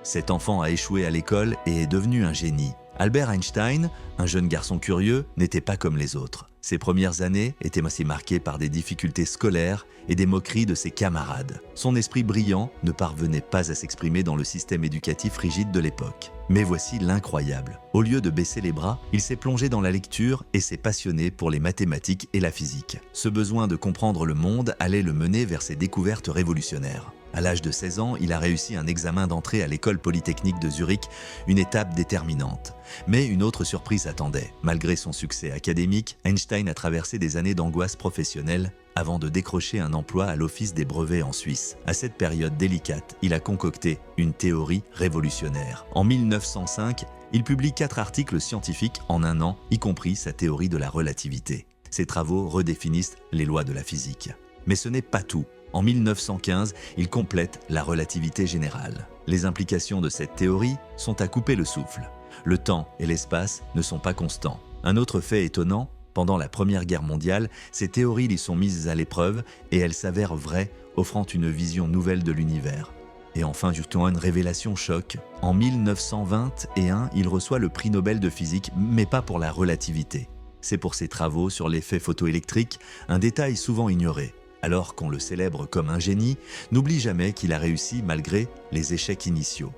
Cet enfant a échoué à l'école et est devenu un génie. Albert Einstein, un jeune garçon curieux, n'était pas comme les autres. Ses premières années étaient aussi marquées par des difficultés scolaires et des moqueries de ses camarades. Son esprit brillant ne parvenait pas à s'exprimer dans le système éducatif rigide de l'époque. Mais voici l'incroyable. Au lieu de baisser les bras, il s'est plongé dans la lecture et s'est passionné pour les mathématiques et la physique. Ce besoin de comprendre le monde allait le mener vers ses découvertes révolutionnaires. À l'âge de 16 ans, il a réussi un examen d'entrée à l'école polytechnique de Zurich, une étape déterminante. Mais une autre surprise attendait. Malgré son succès académique, Einstein a traversé des années d'angoisse professionnelle avant de décrocher un emploi à l'Office des brevets en Suisse. À cette période délicate, il a concocté une théorie révolutionnaire. En 1905, il publie 4 articles scientifiques en un an, y compris sa théorie de la relativité. Ses travaux redéfinissent les lois de la physique. Mais ce n'est pas tout. En 1915, il complète la relativité générale. Les implications de cette théorie sont à couper le souffle. Le temps et l'espace ne sont pas constants. Un autre fait étonnant, pendant la Première Guerre mondiale, ces théories y sont mises à l'épreuve et elles s'avèrent vraies, offrant une vision nouvelle de l'univers. Et enfin, justement, une révélation choc. En 1921, il reçoit le prix Nobel de physique, mais pas pour la relativité. C'est pour ses travaux sur l'effet photoélectrique, un détail souvent ignoré. Alors qu'on le célèbre comme un génie, n'oublie jamais qu'il a réussi malgré les échecs initiaux.